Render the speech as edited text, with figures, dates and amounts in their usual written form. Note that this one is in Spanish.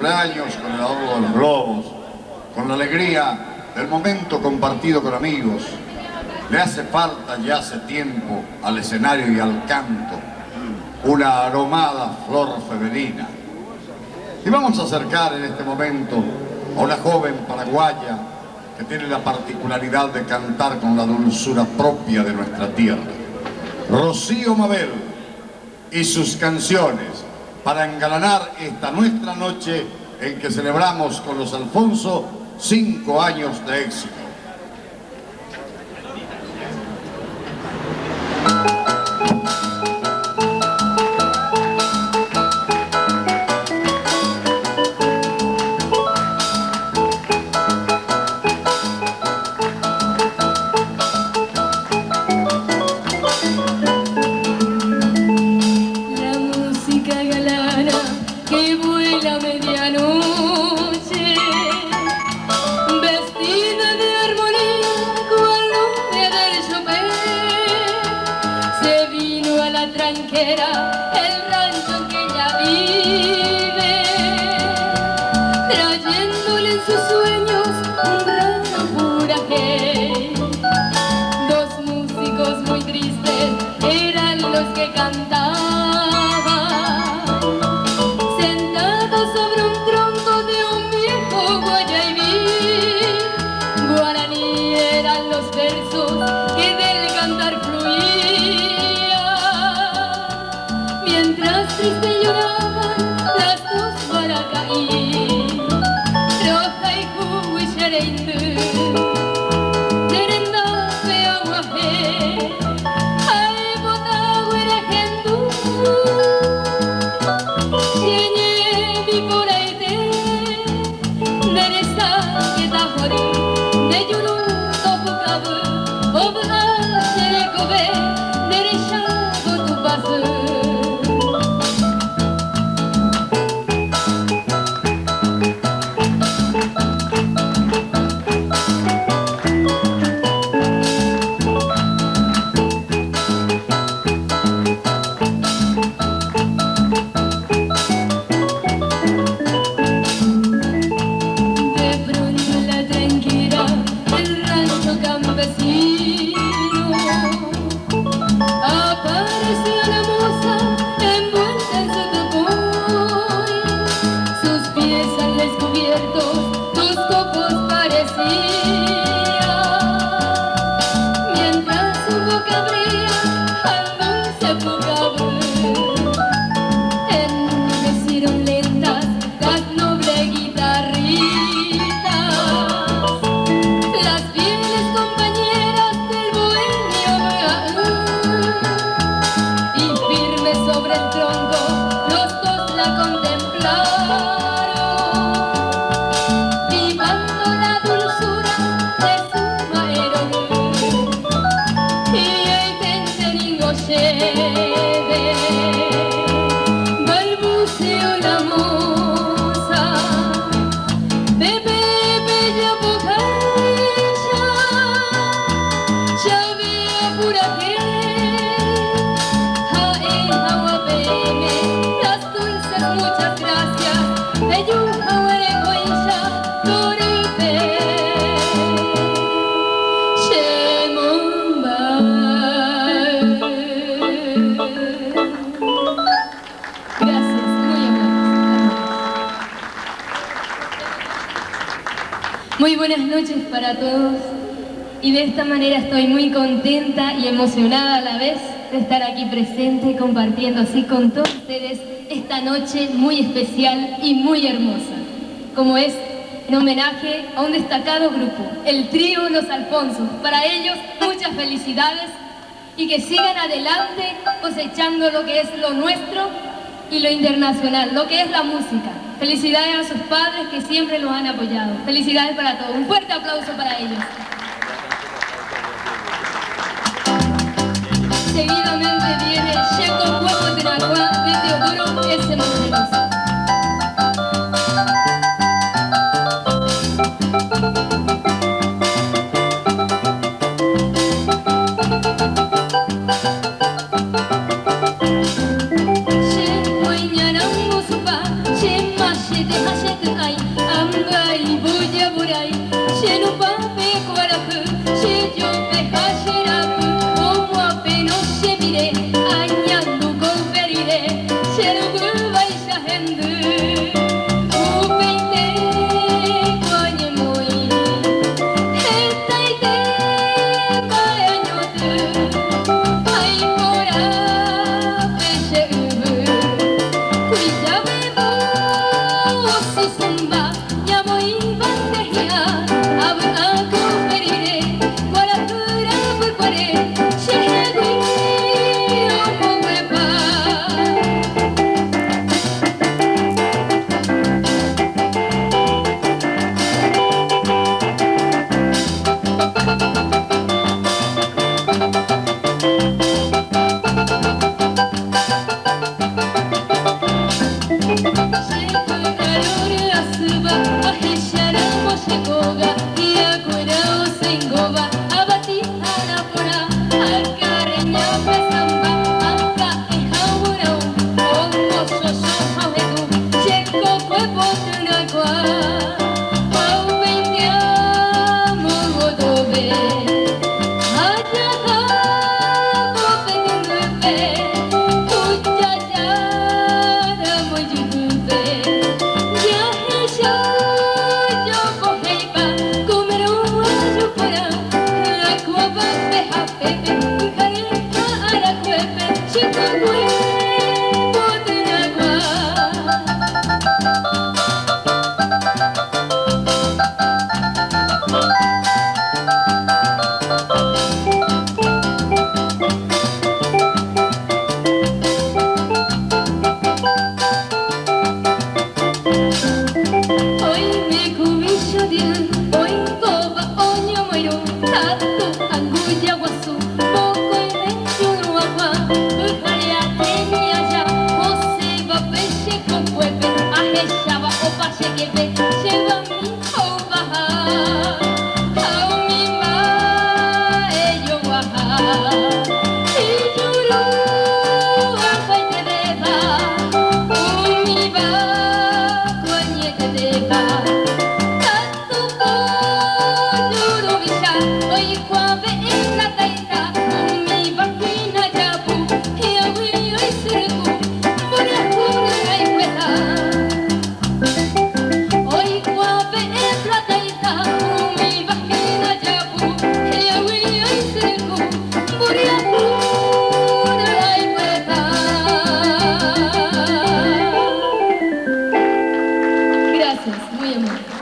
cumpleaños, con el adorno de los globos, con la alegría del momento compartido con amigos. Le hace falta ya hace tiempo al escenario y al canto una aromada flor femenina. Y vamos a acercar en este momento a una joven paraguaya que tiene la particularidad de cantar con la dulzura propia de nuestra tierra. Rocío Mabel y sus canciones para engalanar esta nuestra noche en que celebramos con los Alfonso 5 años de éxito. Muy buenas noches para todos y de esta manera estoy muy contenta y emocionada a la vez de estar aquí presente compartiendo así con todos ustedes esta noche muy especial y muy hermosa, como es en homenaje a un destacado grupo, el trío Los Alfonsos. Para ellos muchas felicidades y que sigan adelante cosechando lo que es lo nuestro y lo internacional, lo que es la música. Felicidades a sus padres que siempre los han apoyado. Felicidades para todos. Un fuerte aplauso para ellos. Seguidamente viene Checo Cuerpo Tenacua de Teodoro S. Monteros. She Gracias, muy amable.